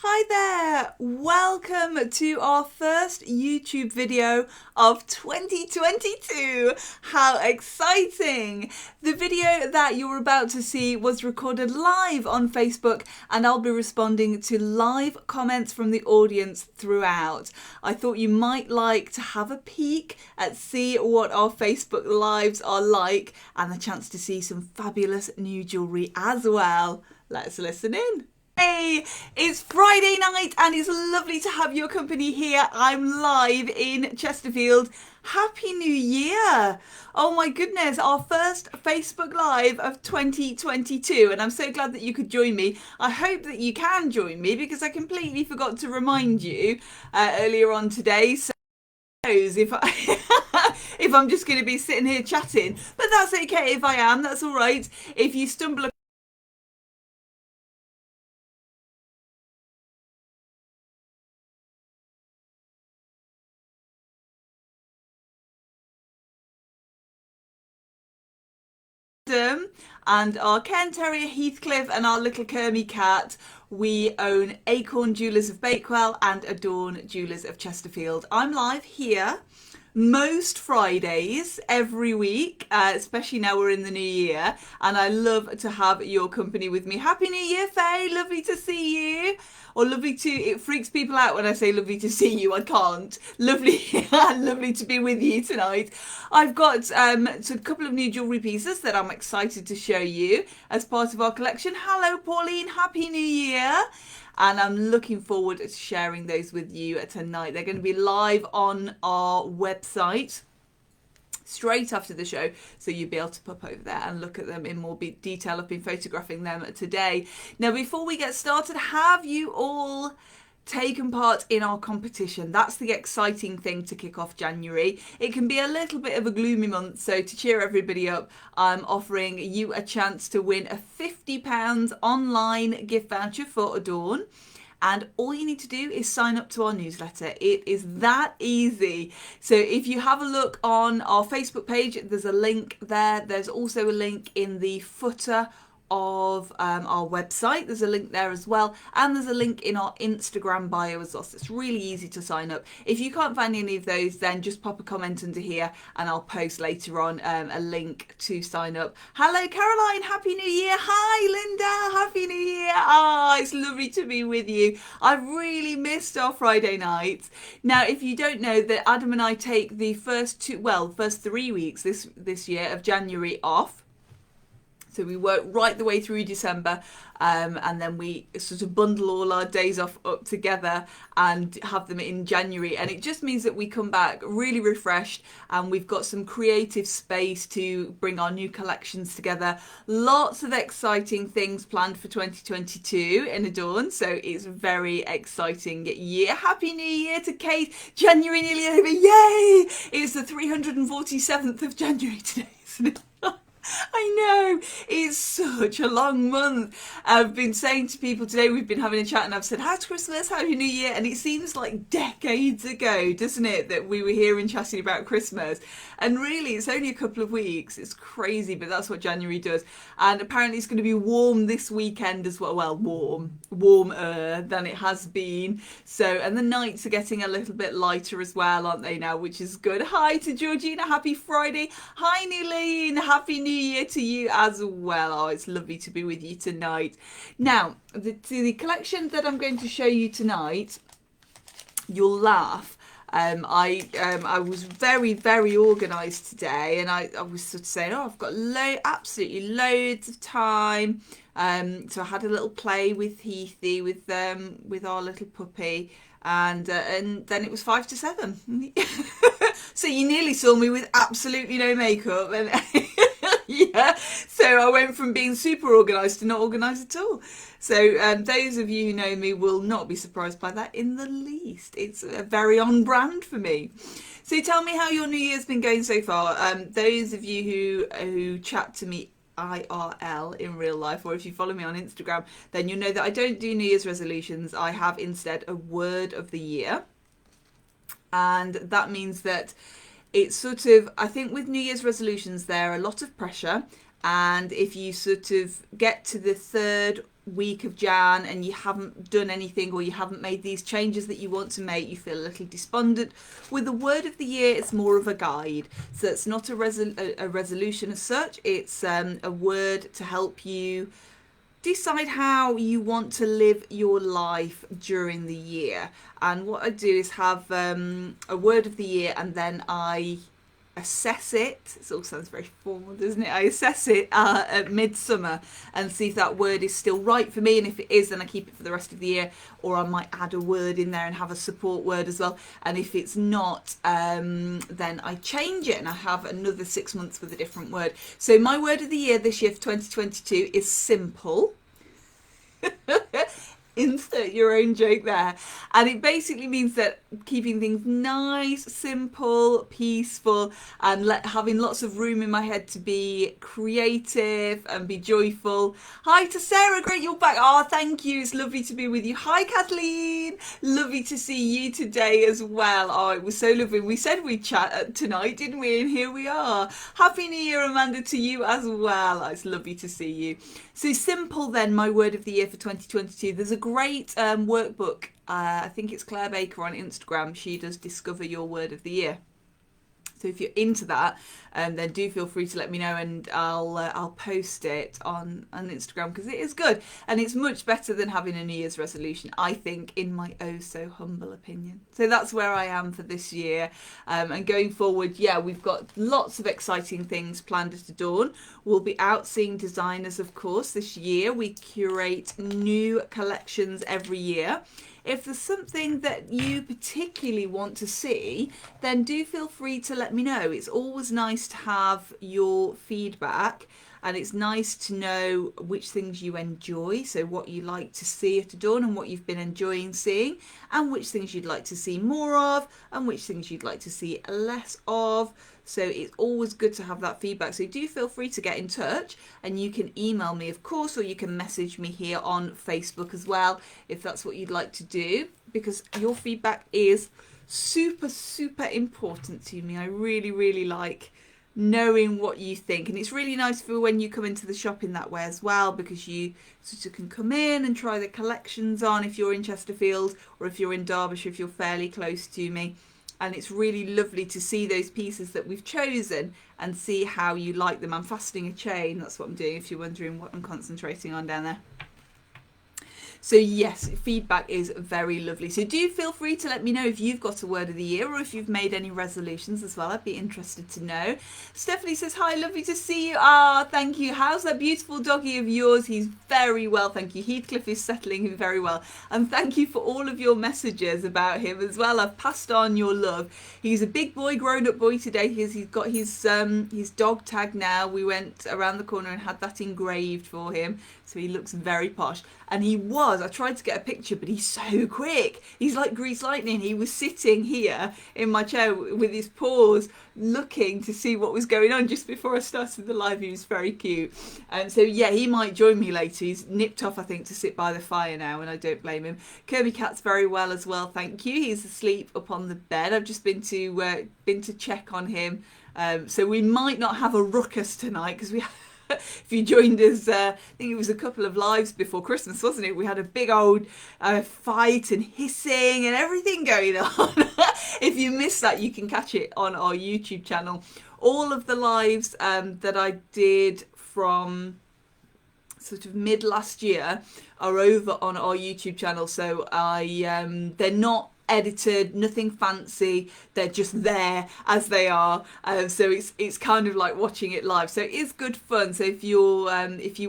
Hi there! Welcome to our first YouTube video of 2022. How exciting! The video that you're about to see was recorded live on Facebook and I'll be responding to live comments from the audience throughout. I thought you might like to have a peek at see what our Facebook lives are like and a chance to see some fabulous new jewellery as well. Let's listen in. Hey, it's Friday night and it's lovely to have your company here. I'm live in Chesterfield. Happy New Year! Oh my goodness, our first Facebook Live of 2022 and I'm so glad that you could join me. I hope that you can join me because I completely forgot to remind you earlier on today. So if I'm just going to be sitting here chatting, but that's okay if I am, that's all right. If you stumble and our Cairn Terrier Heathcliff and our little Kermy cat. We own Acorn Jewellers of Bakewell and Adorn Jewellers of Chesterfield. I'm live here most Fridays every week, especially now we're in the new year, and I love to have your company with me. Happy New Year, Faye! Lovely to see you. Or lovely to, it freaks people out when I say lovely to see you, I can't. Lovely, lovely to be with you tonight. I've got a couple of new jewellery pieces that I'm excited to show you as part of our collection. Hello Pauline, Happy New Year. And I'm looking forward to sharing those with you tonight. They're going to be live on our website straight after the show, so you'll be able to pop over there and look at them in more detail. I've been photographing them today. Now, before we get started, have you all taken part in our competition? That's the exciting thing to kick off January. It can be a little bit of a gloomy month, so to cheer everybody up, I'm offering you a chance to win a £50 online gift voucher for Adorn. And all you need to do is sign up to our newsletter. It is that easy. So if you have a look on our Facebook page, there's a link there. There's also a link in the footer of our website. There's a link there as well, and there's a link in our Instagram bio as well, so it's really easy to sign up. If you can't find any of those, then just pop a comment under here and I'll post later on a link to sign up. Hello Caroline, Happy New Year. Hi Linda, Happy New Year. It's lovely to be with you. I've really missed our Friday nights. Now, if you don't know, that Adam and I take the first 3 weeks this year of January off. So we work right the way through December, and then we sort of bundle all our days off up together and have them in January. And it just means that we come back really refreshed and we've got some creative space to bring our new collections together. Lots of exciting things planned for 2022 in Adorn, so it's a very exciting year. Happy New Year to Kate. January nearly over. Yay! It's the 347th of January today, isn't it? I know, it's such a long month. I've been saying to people today, we've been having a chat and I've said, how's Christmas, Happy New Year? And it seems like decades ago, doesn't it, that we were here and chatting about Christmas. And really, it's only a couple of weeks. It's crazy, but that's what January does. And apparently it's going to be warm this weekend as well. Well, warmer than it has been. So, and the nights are getting a little bit lighter as well, aren't they now, which is good. Hi to Georgina, happy Friday. Hi Neileen, Happy New Year to you as well. Oh, it's lovely to be with you tonight. Now, the collection that I'm going to show you tonight, you'll laugh. I was very, very organised today, and I was sort of saying, oh, I've got absolutely loads of time. So I had a little play with Heathy, with our little puppy, and then it was 5 to 7. So you nearly saw me with absolutely no makeup, and yeah. So I went from being super organised to not organised at all. So those of you who know me will not be surprised by that in the least. It's very on brand for me. So tell me how your New Year's been going so far. Those of you who chat to me IRL in real life, or if you follow me on Instagram, then you know that I don't do New Year's resolutions. I have instead a word of the year. And that means that it's sort of, I think with New Year's resolutions, there are a lot of pressure And if you sort of get to the third week of Jan and you haven't done anything, or you haven't made these changes that you want to make, you feel a little despondent. With the word of the year, it's more of a guide. So it's not a resolution as such. It's a word to help you decide how you want to live your life during the year. And what I do is have a word of the year, and then I assess it. It all sounds very formal, doesn't it? I assess it at midsummer and see if that word is still right for me, and if it is, then I keep it for the rest of the year, or I might add a word in there and have a support word as well. And if it's not, then I change it and I have another 6 months with a different word. So my word of the year this year for 2022 is simple. Insert your own joke there. And it basically means that keeping things nice, simple, peaceful, and having lots of room in my head to be creative and be joyful. Hi to Sarah, great you're back. Oh, thank you, it's lovely to be with you. Hi Kathleen, lovely to see you today as well. Oh, it was so lovely. We said we'd chat tonight, didn't we? And here we are. Happy New Year, Amanda, to you as well. It's lovely to see you. So simple then, my word of the year for 2022. There's a great workbook. I think it's Claire Baker on Instagram. She does Discover Your Word of the Year. So if you're into that, then do feel free to let me know, and I'll post it on Instagram, because it is good, and it's much better than having a New Year's resolution, I think, in my oh so humble opinion. So that's where I am for this year, and going forward, yeah, we've got lots of exciting things planned at Adorn. We'll be out seeing designers, of course, this year. We curate new collections every year. If there's something that you particularly want to see, then do feel free to let me know. It's always nice to have your feedback, and it's nice to know which things you enjoy, so what you like to see at Adorn and what you've been enjoying seeing, and which things you'd like to see more of and which things you'd like to see less of. So it's always good to have that feedback. So do feel free to get in touch, and you can email me, of course, or you can message me here on Facebook as well, if that's what you'd like to do, because your feedback is super, super important to me. I really, really like knowing what you think, and it's really nice for when you come into the shop in that way as well, because you sort of can come in and try the collections on if you're in Chesterfield, or if you're in Derbyshire, if you're fairly close to me. And it's really lovely to see those pieces that we've chosen and see how you like them. I'm fastening a chain, that's what I'm doing, if you're wondering what I'm concentrating on down there. So yes, feedback is very lovely. So do feel free to let me know if you've got a word of the year, or if you've made any resolutions as well. I'd be interested to know. Stephanie says, hi, lovely to see you. Ah, thank you. How's that beautiful doggy of yours? He's very well, thank you. Heathcliff is settling him very well. And thank you for all of your messages about him as well. I've passed on your love. He's a big boy, grown-up boy today. He's got his dog tag now. We went around the corner and had that engraved for him. So he looks very posh. And he was, I tried to get a picture, but he's so quick. He's like grease lightning. He was sitting here in my chair with his paws looking to see what was going on just before I started the live. He was very cute. And so, yeah, he might join me later. He's nipped off, I think, to sit by the fire now, and I don't blame him. Kirby Cat's very well as well, thank you. He's asleep up on the bed. I've just been to check on him. So we might not have a ruckus tonight, because we if you joined us, I think it was a couple of lives before Christmas, wasn't it? We had a big old fight and hissing and everything going on. If you missed that, you can catch it on our YouTube channel. All of the lives that I did from sort of mid last year are over on our YouTube channel. So they're not edited, nothing fancy, they're just there as they are, so it's kind of like watching it live, so it is good fun. So if you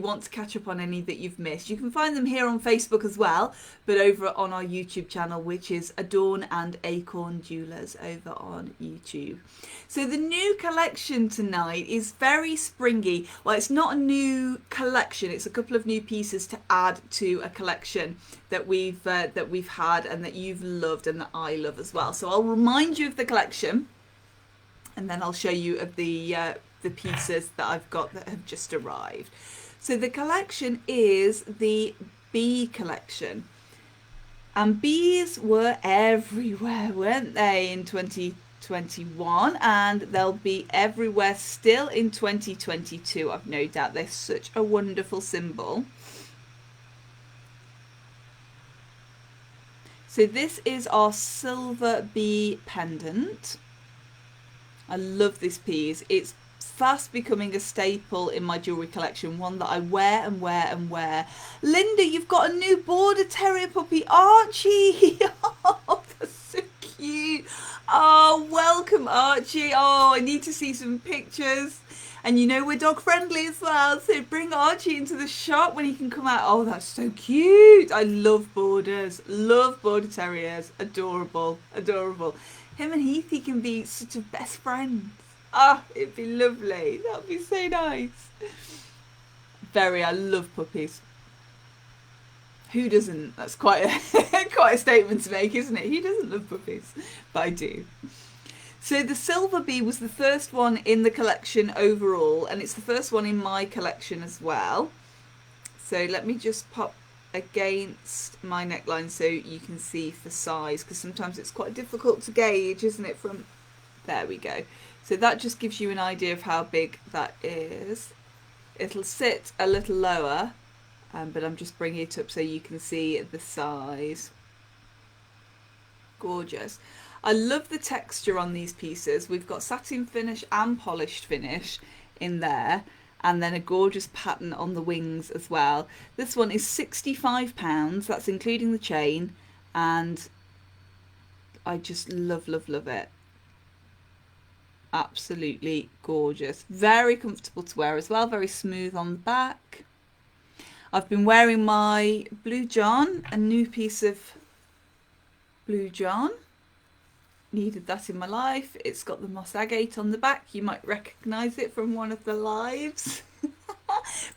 want to catch up on any that you've missed, you can find them here on Facebook as well, but over on our YouTube channel, which is Adorn and Acorn Jewellers over on YouTube. So the new collection tonight is very springy. Well, it's not a new collection, it's a couple of new pieces to add to a collection that we've had and that you've loved and that I love as well. So I'll remind you of the collection, and then I'll show you of the pieces that I've got that have just arrived. So the collection is the Bee collection, and bees were everywhere, weren't they, in 2022? 21, and they'll be everywhere still in 2022, I've no doubt. They're such a wonderful symbol. So this is our silver bee pendant. I love this piece. It's fast becoming a staple in my jewellery collection, one that I wear and wear and wear. Linda, you've got a new border terrier puppy, Archie. Oh, that's so cute. Oh, welcome, Archie. Oh, I need to see some pictures. And you know we're dog friendly as well, so bring Archie into the shop when he can come out. Oh, that's so cute. I love borders. Love border terriers. Adorable. Adorable. Him and Heathy can be such a best friends. Ah, it'd be lovely. That'd be so nice. I love puppies. Who doesn't? That's quite a statement to make, isn't it? Who doesn't love puppies? But I do. So the silver bee was the first one in the collection overall, and it's the first one in my collection as well. So let me just pop against my neckline so you can see for size, because sometimes it's quite difficult to gauge, isn't it? From there we go. So that just gives you an idea of how big that is. It'll sit a little lower, but I'm just bringing it up so you can see the size. Gorgeous. I love the texture on these pieces. We've got satin finish and polished finish in there, and then a gorgeous pattern on the wings as well. This one is £65, that's including the chain, and I just love, love, love it. Absolutely gorgeous. Very comfortable to wear as well, very smooth on the back. I've been wearing my Blue John, a new piece of Blue John. Needed that in my life. It's got the moss agate on the back. You might recognise it from one of the lives.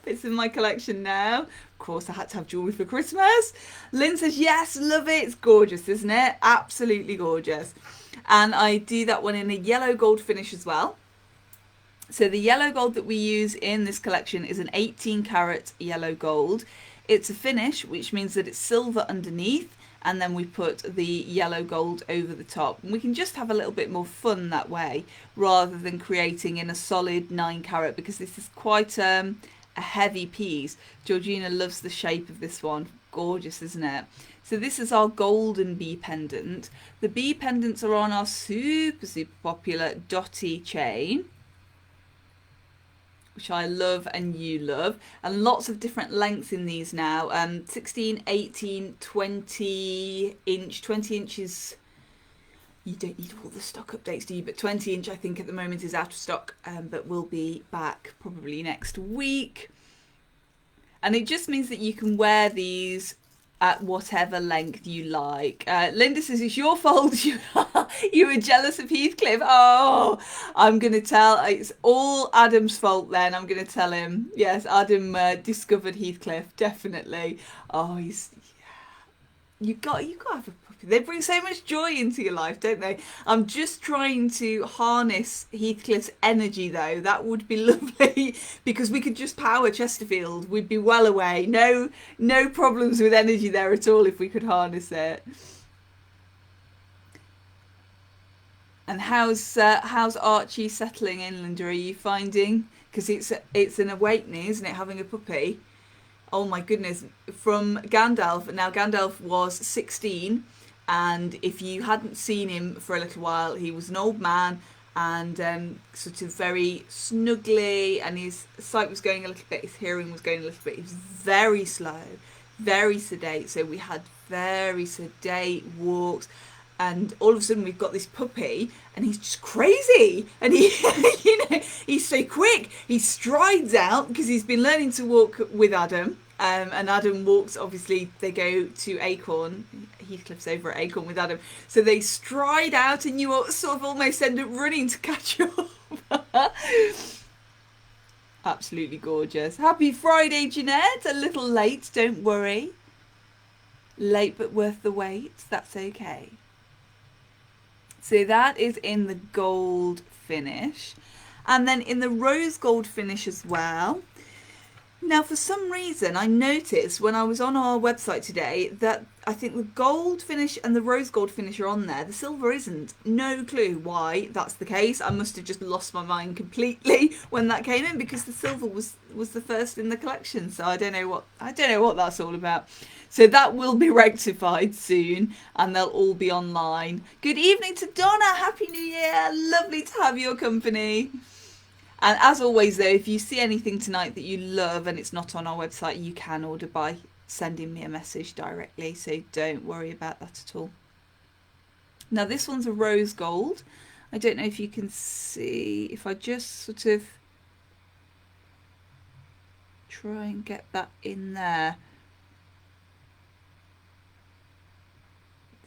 It's in my collection now. Of course, I had to have jewellery for Christmas. Lynn says, yes, love it. It's gorgeous, isn't it? Absolutely gorgeous. And I do that one in a yellow gold finish as well. So the yellow gold that we use in this collection is an 18 karat yellow gold. It's a finish, which means that it's silver underneath, and then we put the yellow gold over the top. And we can just have a little bit more fun that way, rather than creating in a solid 9 karat, because this is quite a heavy piece. Georgina loves the shape of this one. Gorgeous, isn't it? So this is our golden bee pendant. The bee pendants are on our super, super popular dotty chain, which I love and you love, and lots of different lengths in these now. 16, 18, 20 inch, 20 inches. You don't need all the stock updates, do you? But 20 inch, I think at the moment is out of stock, but will be back probably next week. And it just means that you can wear these at whatever length you like. Linda says, it's your fault. You were jealous of Heathcliff. Oh, I'm going to tell. It's all Adam's fault then. I'm going to tell him. Yes, Adam discovered Heathcliff, definitely. Oh, he's... You got to have a puppy. They bring so much joy into your life, don't they? I'm just trying to harness Heathcliff's energy, though. That would be lovely, because we could just power Chesterfield. We'd be well away. No problems with energy there at all if we could harness it. And how's Archie settling in, Linda? Are you finding? Because it's an awakening, isn't it, having a puppy? Oh my goodness, from Gandalf. Now Gandalf was 16, and if you hadn't seen him for a little while, he was an old man and sort of very snuggly, and his sight was going a little bit, his hearing was going a little bit. He was very slow, very sedate, so we had very sedate walks. And all of a sudden we've got this puppy and he's just crazy, and he he's so quick. He strides out because he's been learning to walk with Adam, and Adam walks, obviously they go to Acorn, Heathcliff's over at Acorn with Adam, so they stride out and you sort of almost end up running to catch up. Absolutely gorgeous. Happy Friday, Jeanette. A little late, don't worry. Late but worth the wait, that's okay. So that is in the gold finish. And then in the rose gold finish as well, Now, for some reason, I noticed when I was on our website today that I think the gold finish and the rose gold finish are on there. The silver isn't. No clue why that's the case. I must have just lost my mind completely when that came in, because the silver was the first in the collection. So I don't know what that's all about. So that will be rectified soon, and they'll all be online. Good evening to Donna. Happy New Year. Lovely to have your company. And as always, though, if you see anything tonight that you love and it's not on our website, you can order by sending me a message directly. So don't worry about that at all. Now, this one's a rose gold. I don't know if you can see, if I just sort of try and get that in there.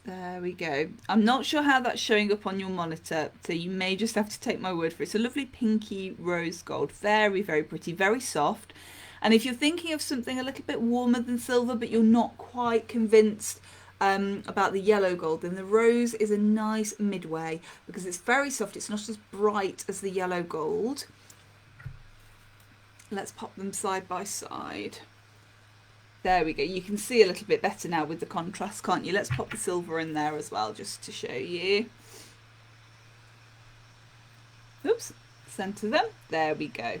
There we go. I'm not sure how that's showing up on your monitor, so you may just have to take my word for it. It's a lovely pinky rose gold. Very, very pretty, very soft. And if you're thinking of something a little bit warmer than silver, but you're not quite convinced about the yellow gold, then the rose is a nice midway, because it's very soft. It's not as bright as the yellow gold. Let's pop them side by side. There we go. You can see a little bit better now with the contrast, can't you? Let's pop the silver in there as well, just to show you. Oops, centre them. There we go.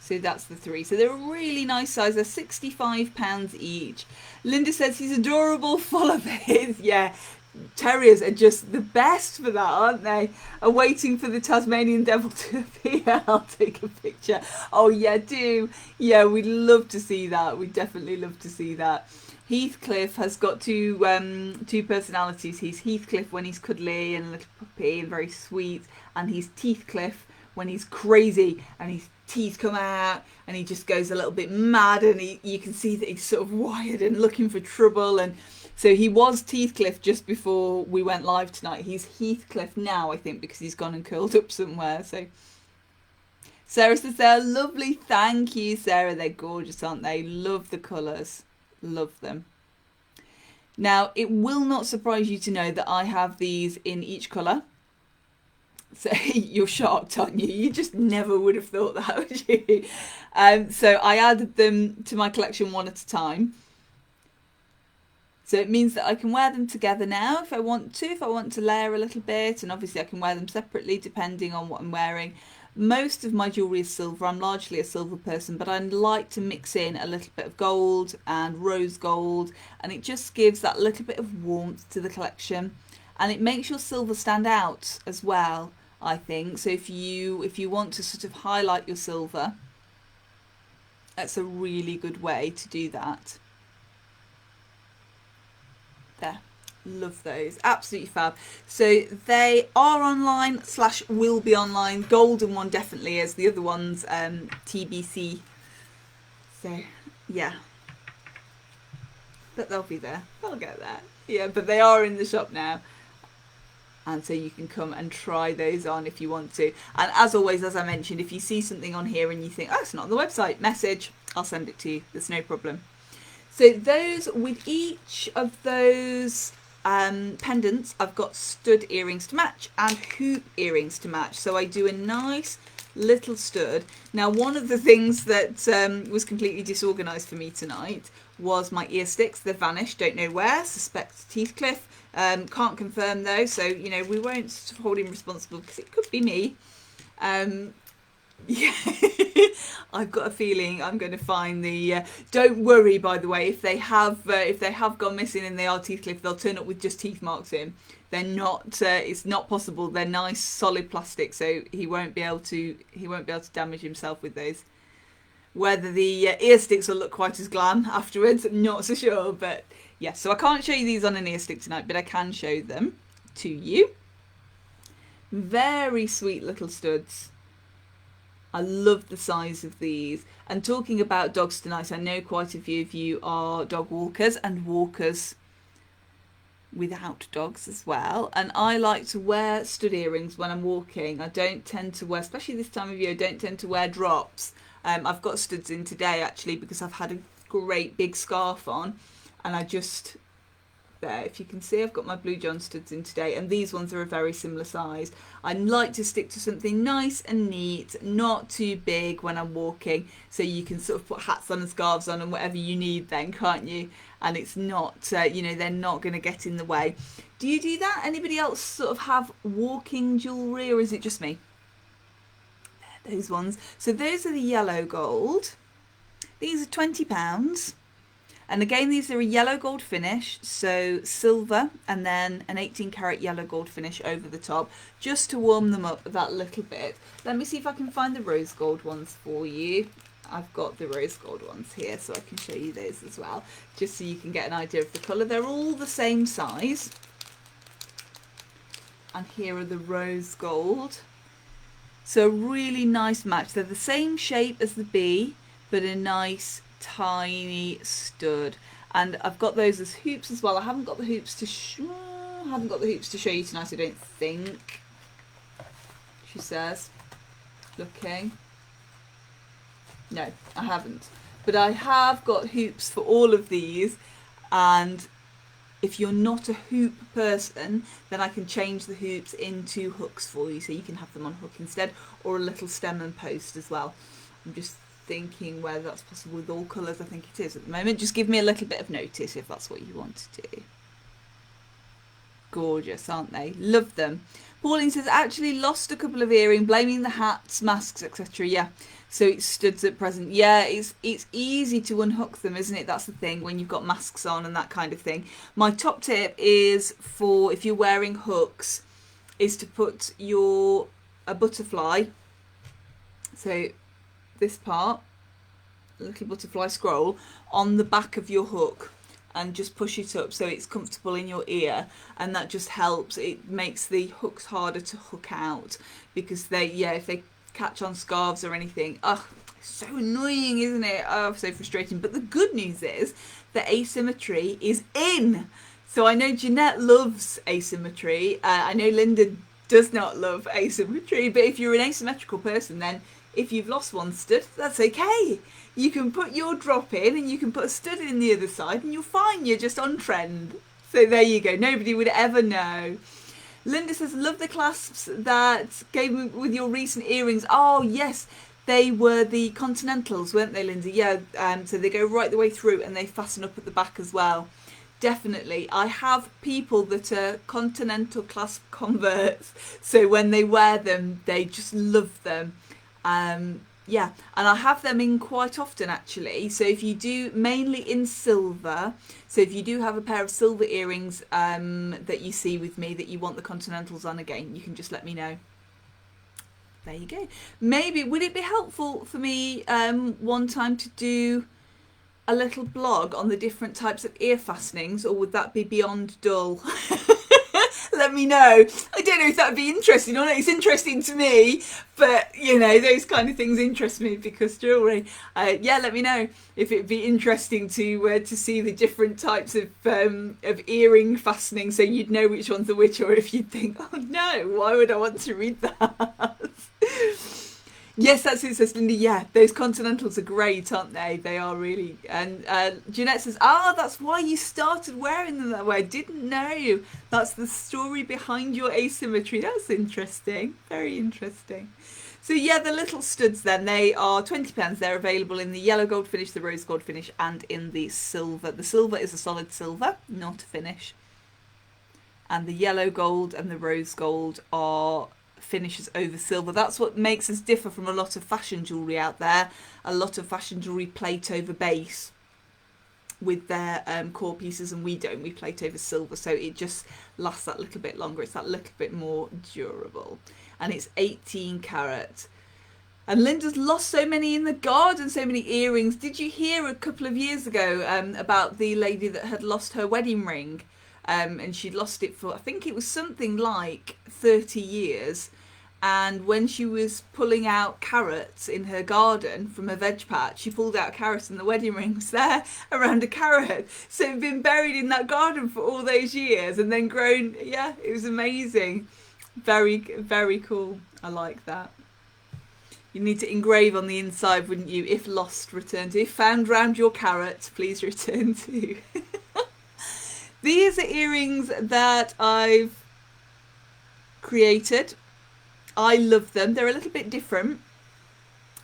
So that's the three. So they're a really nice size. They're £65 each. Linda says he's adorable, full of his. Yeah, terriers are just the best for that, aren't they? Are waiting for the Tasmanian devil to appear. I'll take a picture. Oh yeah, do. Yeah, we'd love to see that. We'd definitely love to see that. Heathcliff has got two personalities. He's Heathcliff when he's cuddly and a little puppy and very sweet, and he's Teethcliff when he's crazy and his teeth come out and he just goes a little bit mad, and you can see that he's sort of wired and looking for trouble. And so he was Teethcliff just before we went live tonight. He's Heathcliff now, I think, because he's gone and curled up somewhere. So Sarah says they're lovely. Thank you, Sarah. They're gorgeous, aren't they? Love the colours. Love them. Now, it will not surprise you to know that I have these in each colour. So you're shocked, aren't you? You just never would have thought that, would you? So I added them to my collection one at a time. So it means that I can wear them together now if I want to layer a little bit, and obviously I can wear them separately depending on what I'm wearing. Most of my jewellery is silver. I'm largely a silver person, but I like to mix in a little bit of gold and rose gold, and it just gives that little bit of warmth to the collection, and it makes your silver stand out as well, I think. So if you want to sort of highlight your silver, that's a really good way to do that. There, love those, absolutely fab. So they are online / will be online. Golden one definitely is, the other one's TBC. So yeah, but they'll be there, they'll get there. Yeah, but they are in the shop now, and so you can come and try those on if you want to. And as always, as I mentioned, if you see something on here and you think, oh, it's not on the website, message, I'll send it to you. There's no problem. So those, with each of those pendants, I've got stud earrings to match and hoop earrings to match. So I do a nice little stud. Now, one of the things that was completely disorganised for me tonight was my ear sticks. They've vanished, don't know where, suspect Heathcliff. Can't confirm though, so you know, we won't hold him responsible because it could be me. Yeah, I've got a feeling I'm going to find the. Don't worry, by the way, if they have gone missing and they are Heathcliff, they'll turn up with just teeth marks in. They're not. It's not possible. They're nice, solid plastic, so he won't be able to damage himself with those. Whether the ear sticks will look quite as glam afterwards, I'm not so sure. But yeah, so I can't show you these on an ear stick tonight, but I can show them to you. Very sweet little studs. I love the size of these. And talking about dogs tonight, I know quite a few of you are dog walkers and walkers without dogs as well. And I like to wear stud earrings when I'm walking. I don't tend to wear, especially this time of year, I don't tend to wear drops. I've got studs in today actually because I've had a great big scarf on, and I just there. If you can see, I've got my blue John studs in today, and these ones are a very similar size. I like to stick to something nice and neat, not too big when I'm walking, so you can sort of put hats on and scarves on and whatever you need then, can't you? And it's not, you know, they're not going to get in the way. Do you do that? Anybody else sort of have walking jewellery, or is it just me? Those ones. So those are the yellow gold. These are £20. And again, these are a yellow gold finish, so silver and then an 18 karat yellow gold finish over the top, just to warm them up that little bit. Let me see if I can find the rose gold ones for you. I've got the rose gold ones here, so I can show you those as well, just so you can get an idea of the colour. They're all the same size. And here are the rose gold. So a really nice match. They're the same shape as the bee, but a nice tiny stud. And I've got those as hoops as well. I haven't got the hoops to show you tonight, I don't think. She says, looking. No, I haven't. But I have got hoops for all of these, and if you're not a hoop person, then I can change the hoops into hooks for you, so you can have them on hook instead, or a little stem and post as well. I'm just thinking whether that's possible with all colours. I think it is at the moment. Just give me a little bit of notice if that's what you want to do. Gorgeous, aren't they? Love them. Pauline says, actually lost a couple of earrings, blaming the hats, masks, etc. Yeah, so it studs at present. Yeah, it's easy to unhook them, isn't it? That's the thing when you've got masks on and that kind of thing. My top tip is for if you're wearing hooks, is to put a butterfly, so this part, a little butterfly scroll, on the back of your hook, and just push it up so it's comfortable in your ear, and that just helps. It makes the hooks harder to hook out, because if they catch on scarves or anything, it's so annoying, isn't it? So frustrating. But the good news is that asymmetry is in. So I know Jeanette loves asymmetry. I know Linda does not love asymmetry, but if you're an asymmetrical person, then if you've lost one stud, that's okay. You can put your drop in and you can put a stud in the other side and you're fine. You're just on trend. So there you go. Nobody would ever know. Linda says, love the clasps that came with your recent earrings. Oh, yes. They were the Continentals, weren't they, Linda? Yeah. So they go right the way through and they fasten up at the back as well. Definitely. I have people that are Continental clasp converts. So when they wear them, they just love them. Yeah, and I have them in quite often actually. So if you do, mainly in silver, so if you do have a pair of silver earrings that you see with me that you want the Continentals on again, you can just let me know. There you go. Maybe, would it be helpful for me one time to do a little blog on the different types of ear fastenings, or would that be beyond dull? Let me know. I don't know if that would be interesting or not. It's interesting to me, but you know, those kind of things interest me because jewellery. Yeah, let me know if it'd be interesting to see the different types of earring fastening, so you'd know which ones are which, or if you'd think, oh no, why would I want to read that? Yes, that's it, says Linda. Yeah, those Continentals are great, aren't they? They are really. And Jeanette says, that's why you started wearing them that way. I didn't know. That's the story behind your asymmetry. That's interesting. Very interesting. So yeah, the little studs then, they are £20. They're available in the yellow gold finish, the rose gold finish, and in the silver. The silver is a solid silver, not a finish. And the yellow gold and the rose gold are finishes over silver. That's what makes us differ from a lot of fashion jewellery out there. A lot of fashion jewellery plate over base with their core pieces, and we don't. We plate over silver, so it just lasts that little bit longer. It's that little bit more durable, and it's 18 karat. And Linda's lost so many in the garden, so many earrings. Did you hear a couple of years ago about the lady that had lost her wedding ring? And she'd lost it for, I think it was something like 30 years. And when she was pulling out carrots in her garden from a veg patch, she pulled out a carrot and the wedding ring was there around a carrot. So it'd been buried in that garden for all those years and then grown. Yeah, it was amazing. Very, very cool. I like that. You need to engrave on the inside, wouldn't you? If lost, return to. If found round your carrot, please return to. These are earrings that I've created. I love them. They're a little bit different,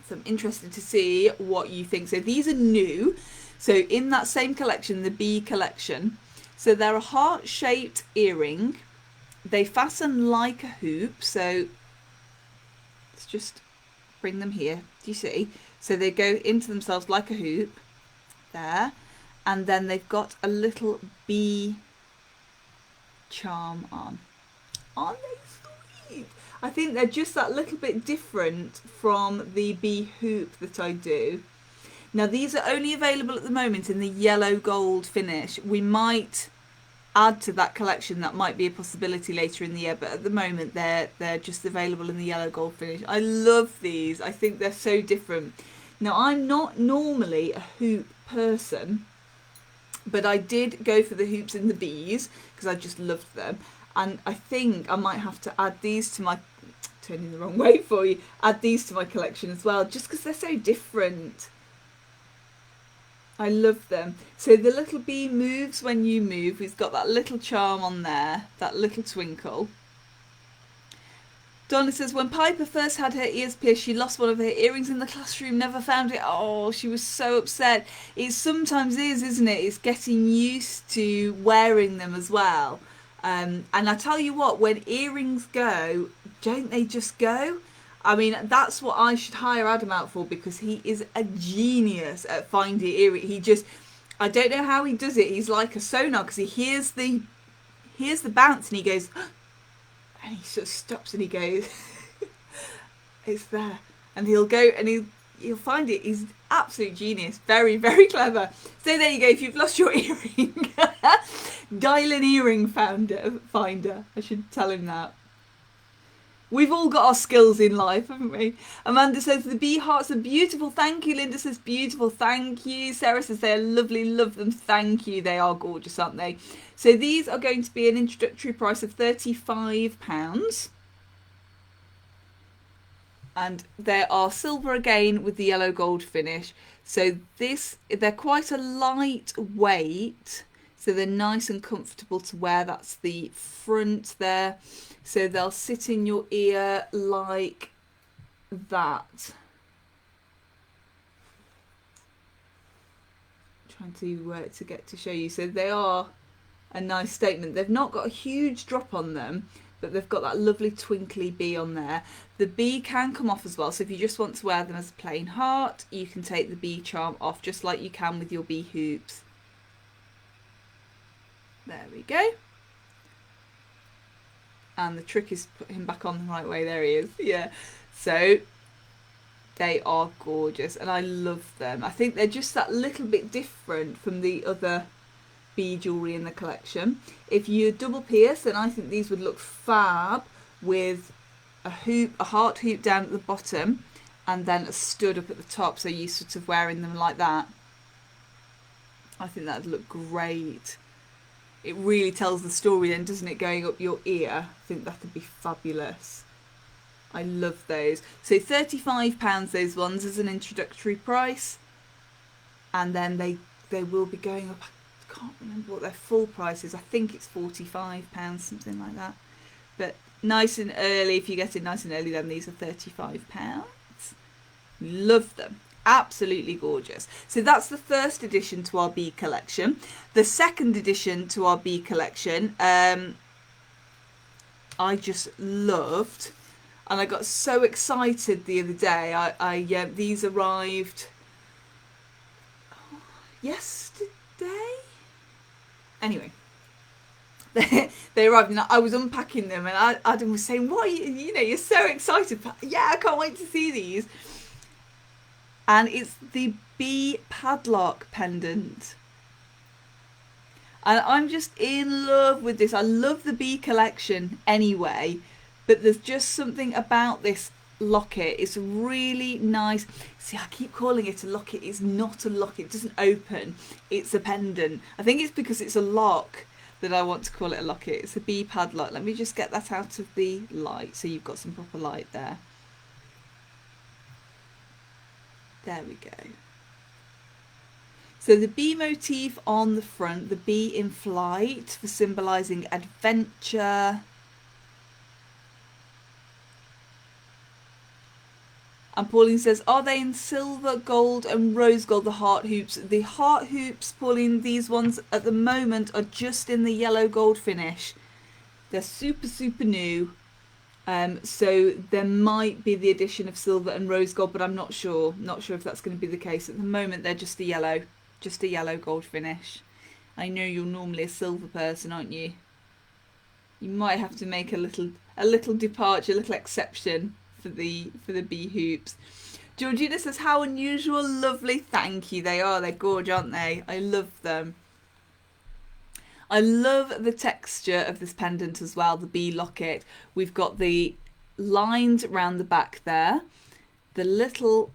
so I'm interested to see what you think. So these are new. So in that same collection, the Bee collection. So they're a heart-shaped earring. They fasten like a hoop. So let's just bring them here. Do you see? So they go into themselves like a hoop. There. And then they've got a little bee charm on. Aren't they sweet? I think they're just that little bit different from the bee hoop that I do. Now these are only available at the moment in the yellow gold finish. We might add to that collection. That might be a possibility later in the year, but at the moment they're just available in the yellow gold finish. I love these. I think they're so different. Now I'm not normally a hoop person, but I did go for the hoops in the bees because I just loved them. And I think I might have to add these to my, turning the wrong way for you, add these to my collection as well, just because they're so different. I love them. So the little bee moves when you move. He's got that little charm on there, that little twinkle. Donna says, when Piper first had her ears pierced, she lost one of her earrings in the classroom, never found it. Oh, she was so upset. It sometimes is, isn't it? It's getting used to wearing them as well. And I tell you what, when earrings go, don't they just go? I mean, that's what I should hire Adam out for, because he is a genius at finding earrings. He just, I don't know how he does it. He's like a sonar, because he hears the bounce and he goes, and he sort of stops and he goes, it's there. And he'll go and he'll find it. He's absolute genius. Very, very clever. So there you go. If you've lost your earring, dial an earring finder. I should tell him that. We've all got our skills in life, haven't we? Amanda says, the bee hearts are beautiful. Thank you. Linda says, beautiful. Thank you. Sarah says, they're lovely. Love them. Thank you. They are gorgeous, aren't they? So these are going to be an introductory price of £35. And they are silver again with the yellow gold finish. So they're quite a light weight. So they're nice and comfortable to wear. That's the front there. So they'll sit in your ear like that. I'm trying to get to show you. So they are a nice statement. They've not got a huge drop on them, but they've got that lovely twinkly bee on there. The bee can come off as well. So if you just want to wear them as a plain heart, you can take the bee charm off just like you can with your bee hoops. There we go. And the trick is put him back on the right way. There he is. Yeah. So they are gorgeous and I love them. I think they're just that little bit different from the other bee jewellery in the collection. If you double pierce, then I think these would look fab with a hoop, a heart hoop down at the bottom and then a stud up at the top, so you sort of wearing them like that. I think that would look great. It really tells the story then, doesn't it, going up your ear? I think that would be fabulous. I love those. So £35 those ones as an introductory price. And then they will be going up, I can't remember what their full price is. I think it's £45, something like that. But nice and early, if you get it nice and early, then these are £35. Love them. Absolutely gorgeous. So that's the first addition to our bee collection. The second addition to our bee collection, I just loved, and I got so excited the other day. These arrived yesterday. Anyway, they arrived and I was unpacking them, and Adam was saying, "What? You're so excited." Yeah, I can't wait to see these. And it's the Bee Padlock pendant. And I'm just in love with this. I love the bee collection anyway, but there's just something about this locket. It's really nice. See, I keep calling it a locket. It's not a locket. It doesn't open. It's a pendant. I think it's because it's a lock that I want to call it a locket. It's a bee padlock. Let me just get that out of the light so you've got some proper light there. There we go. So the bee motif on the front, the bee in flight for symbolising adventure. And Pauline says, are they in silver, gold and rose gold, the heart hoops? The heart hoops, Pauline, these ones at the moment are just in the yellow gold finish. They're super, super new. So there might be the addition of silver and rose gold, but I'm not sure. Not sure if that's going to be the case. At the moment, they're just a yellow gold finish. I know you're normally a silver person, aren't you? You might have to make a little departure, a little exception for the bee hoops. Georgina says, how unusual, lovely. Thank you. They are. They're gorgeous, aren't they? I love them. I love the texture of this pendant as well, the bee locket. We've got the lines around the back there, the little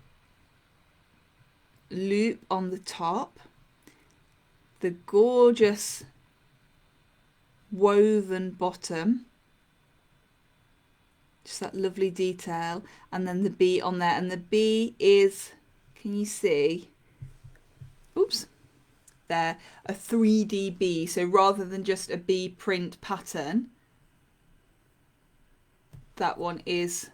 loop on the top, the gorgeous woven bottom, just that lovely detail, and then the bee on there. And the bee is, can you see? Oops. There, a 3D bee. So rather than just a bee print pattern, that one is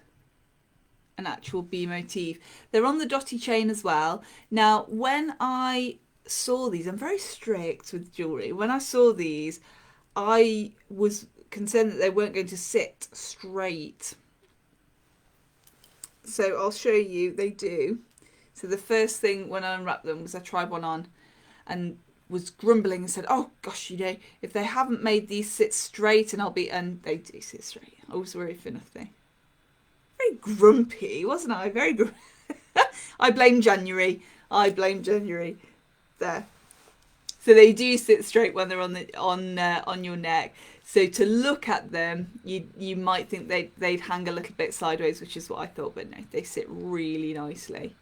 an actual bee motif. They're on the dotty chain as well. Now, when I saw these, I'm very strict with jewellery. When I saw these, I was concerned that they weren't going to sit straight. So I'll show you, they do. So the first thing when I unwrapped them was I tried one on and was grumbling and said, oh gosh, you know, if they haven't made these sit straight, and they do sit straight. I was worried for nothing. Very grumpy, wasn't I? Very grumpy. I blame January. There. So they do sit straight when they're on your neck. So to look at them, you might think they'd hang a little bit sideways, which is what I thought, but no, they sit really nicely.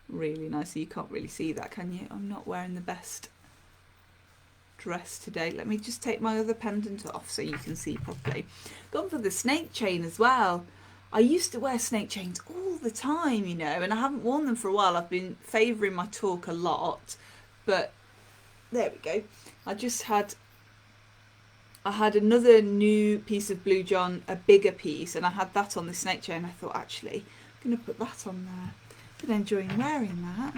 Really nicely. You can't really see that, can you? I'm not wearing the best dress today. Let me just take my other pendant off so you can see properly. Gone for the snake chain as well. I used to wear snake chains all the time, you know, and I haven't worn them for a while. I've been favouring my talk a lot, but there we go. I had another new piece of Blue John, a bigger piece, and I had that on the snake chain. I thought, actually, I'm going to put that on there. Been enjoying wearing that.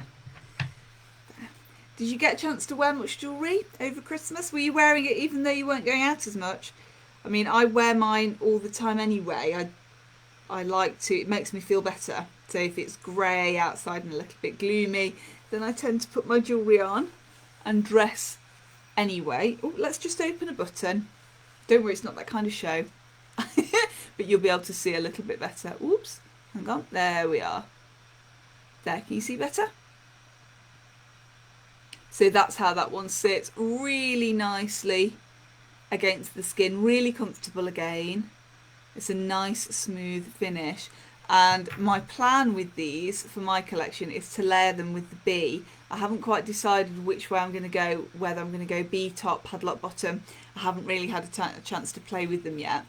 There. Did you get a chance to wear much jewellery over Christmas? Were you wearing it even though you weren't going out as much? I mean, I wear mine all the time anyway. I like to, it makes me feel better. So if it's grey outside and a little bit gloomy, then I tend to put my jewellery on and dress anyway. Oh, let's just open a button. Don't worry, it's not that kind of show. But you'll be able to see a little bit better. Oops, hang on, there we are. There, can you see better? So that's how that one sits, really nicely against the skin, really comfortable again. It's a nice smooth finish. And my plan with these for my collection is to layer them with the bee. I haven't quite decided which way I'm going to go, whether I'm going to go bee top, padlock bottom. I haven't really had a chance to play with them yet.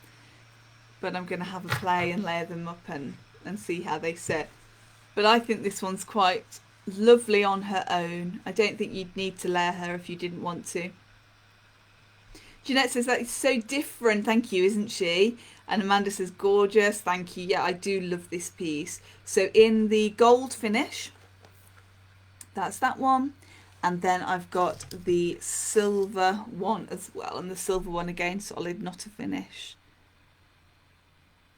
But I'm going to have a play and layer them up and see how they sit. But I think this one's quite lovely on her own. I don't think you'd need to layer her if you didn't want to. Jeanette says that is so different, thank you, isn't she? And Amanda says gorgeous, thank you. Yeah, I do love this piece. So in the gold finish, that's that one. And then I've got the silver one as well. And the silver one again, solid, not a finish.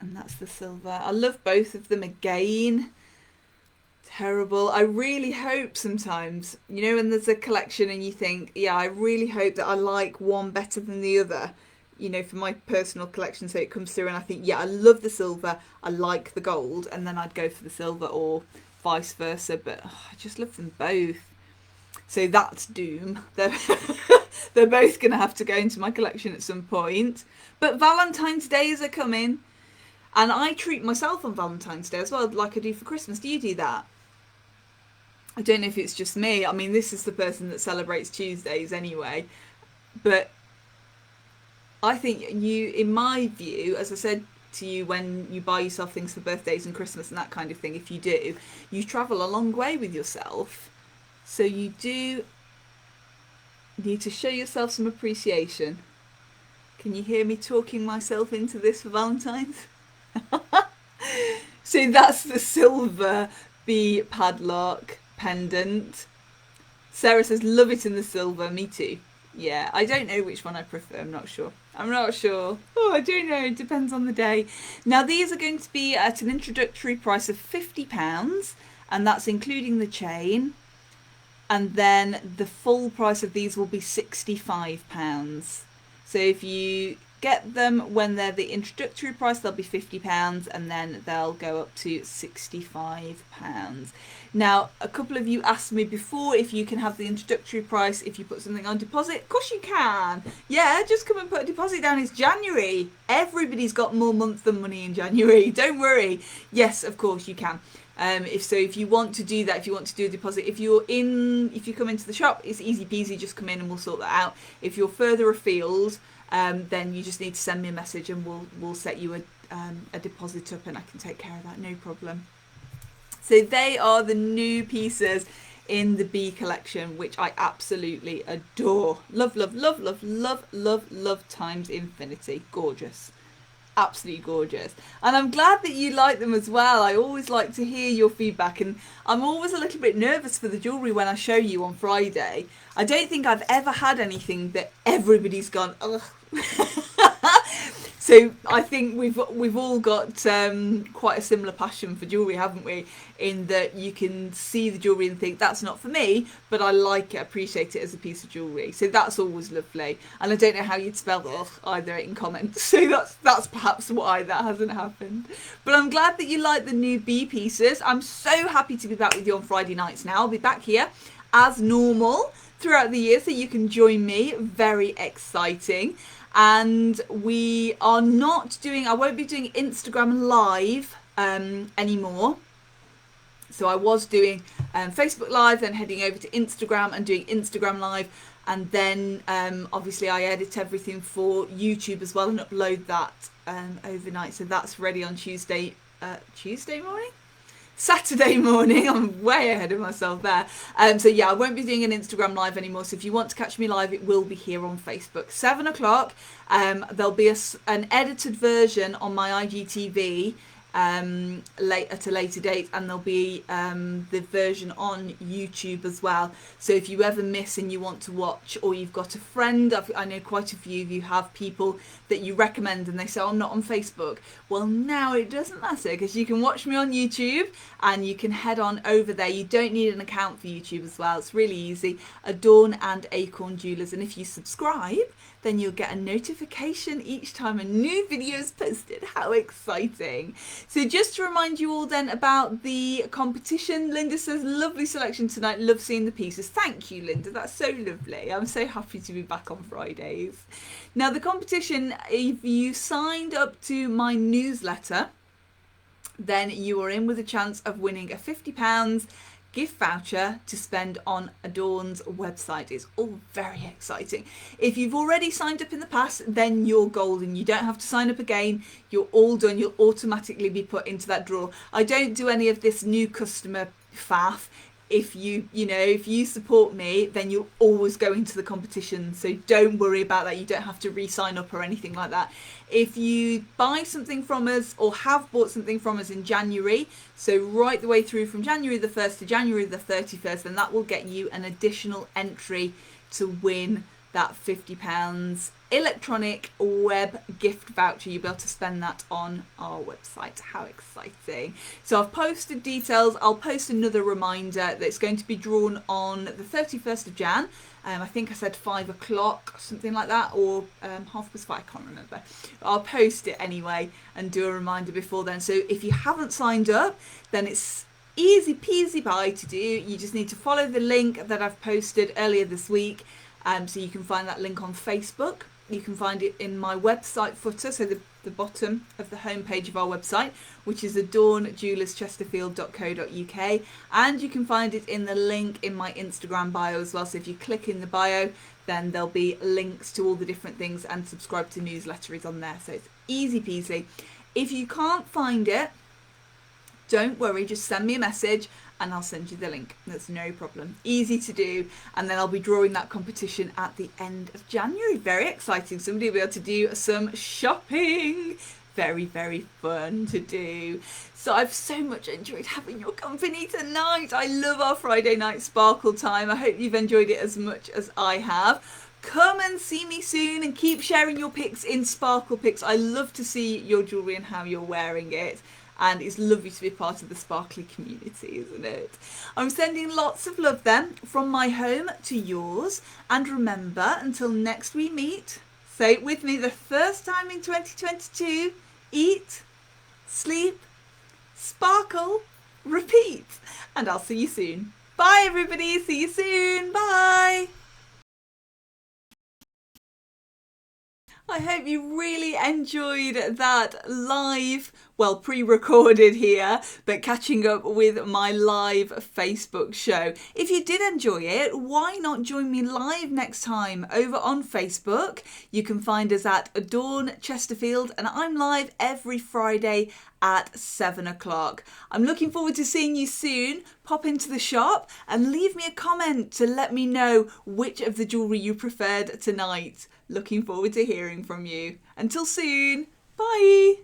And that's the silver. I love both of them again. Terrible. I really hope sometimes, you know, when there's a collection and you think, yeah, I really hope that I like one better than the other, you know, for my personal collection. So it comes through and I think, yeah, I love the silver, I like the gold, and then I'd go for the silver or vice versa. But I just love them both. So that's doom. They're both going to have to go into my collection at some point. But Valentine's Days are coming. And I treat myself on Valentine's Day as well, like I do for Christmas. Do you do that? I don't know if it's just me. I mean, this is the person that celebrates Tuesdays anyway. But I think you, in my view, as I said to you, when you buy yourself things for birthdays and Christmas and that kind of thing, if you do, you travel a long way with yourself. So you do You need to show yourself some appreciation. Can you hear me talking myself into this for Valentine's? So that's the silver bee padlock pendant. Sarah says, love it in the silver. Me too. Yeah, I don't know which one I prefer. I'm not sure. Oh, I don't know. It depends on the day. Now, these are going to be at an introductory price of £50, and that's including the chain. And then the full price of these will be £65. So if you get them when they're the introductory price, they'll be £50, and then they'll go up to £65. Now, a couple of you asked me before if you can have the introductory price if you put something on deposit. Of course you can. Yeah, just come and put a deposit down. It's January. Everybody's got more month than money in January. Don't worry. Yes, of course you can. If you want to do that, if you want to do a deposit, if you come into the shop, it's easy peasy. Just come in and we'll sort that out. If you're further afield, then you just need to send me a message and we'll set you a deposit up, and I can take care of that, no problem. So they are the new pieces in the Bee collection, which I absolutely adore. Love, love, love, love, love, love, love times infinity. Gorgeous. Absolutely gorgeous. And I'm glad that you like them as well. I always like to hear your feedback, and I'm always a little bit nervous for the jewellery when I show you on Friday. I don't think I've ever had anything that everybody's gone, ugh. So I think we've all got quite a similar passion for jewellery, haven't we? In that you can see the jewellery and think, that's not for me, but I like it, appreciate it as a piece of jewellery. So that's always lovely. And I don't know how you'd spell ugh either in comments. So that's perhaps why that hasn't happened. But I'm glad that you like the new Bee pieces. I'm so happy to be back with you on Friday nights now. I'll be back here as normal throughout the year, so you can join me. Very exciting. And I won't be doing Instagram Live anymore. So I was doing Facebook Live, then heading over to Instagram and doing Instagram Live. And then obviously I edit everything for YouTube as well and upload that overnight. So that's ready on Saturday morning. I'm way ahead of myself there. So yeah, I won't be doing an Instagram Live anymore. So if you want to catch me live, it will be here on Facebook. 7 o'clock. There'll be an edited version on my IGTV at a later date, and there'll be the version on YouTube as well. So if you ever miss and you want to watch, or you've got a friend, I know quite a few of you have people that you recommend and they say, oh, I'm not on Facebook. Well, now it doesn't matter, because you can watch me on YouTube and you can head on over there. You don't need an account for YouTube as well. It's really easy. Adorn and Acorn Jewellers. And if you subscribe, then you'll get a notification each time a new video is posted. How exciting. So just to remind you all then about the competition, Linda says, lovely selection tonight, love seeing the pieces. Thank you, Linda, that's so lovely. I'm so happy to be back on Fridays. Now the competition, if you signed up to my newsletter, then you are in with a chance of winning a £50 gift voucher to spend on Adorn's website. It's all very exciting. If you've already signed up in the past, then you're golden. You don't have to sign up again. You're all done. You'll automatically be put into that draw. I don't do any of this new customer faff. If you support me, then you'll always go into the competition. So don't worry about that. You don't have to re-sign up or anything like that. If you buy something from us or have bought something from us in January, so right the way through from January the 1st to January the 31st, then that will get you an additional entry to win that £50 electronic web gift voucher. You'll be able to spend that on our website. How exciting. So I've posted details. I'll post another reminder that it's going to be drawn on the 31st of Jan. I think I said 5 o'clock, something like that, or 5:30, I can't remember. I'll post it anyway and do a reminder before then. So if you haven't signed up, then it's easy peasy pie to do. You just need to follow the link that I've posted earlier this week. So you can find that link on Facebook. You can find it in my website footer, so the bottom of the homepage of our website, which is adornjewellerschesterfield.co.uk, and you can find it in the link in my Instagram bio as well. So if you click in the bio, then there'll be links to all the different things, and subscribe to newsletter is on there. So it's easy peasy. If you can't find it, don't worry, just send me a message and I'll send you the link. That's no problem. Easy to do. And then I'll be drawing that competition at the end of January. Very exciting. Somebody will be able to do some shopping. Very, very fun to do. So I've so much enjoyed having your company tonight. I love our Friday night sparkle time. I hope you've enjoyed it as much as I have. Come and see me soon and keep sharing your pics in Sparkle Pics. I love to see your jewellery and how you're wearing it. And it's lovely to be part of the sparkly community, isn't it? I'm sending lots of love then from my home to yours. And remember, until next we meet, say it with me, the first time in 2022, eat, sleep, sparkle, repeat. And I'll see you soon. Bye everybody, see you soon, bye. I hope you really enjoyed that live, well, pre-recorded here, but catching up with my live Facebook show. If you did enjoy it, why not join me live next time over on Facebook? You can find us at Adorn Chesterfield, and I'm live every Friday at 7 o'clock. I'm looking forward to seeing you soon. Pop into the shop and leave me a comment to let me know which of the jewellery you preferred tonight. Looking forward to hearing from you. Until soon, bye.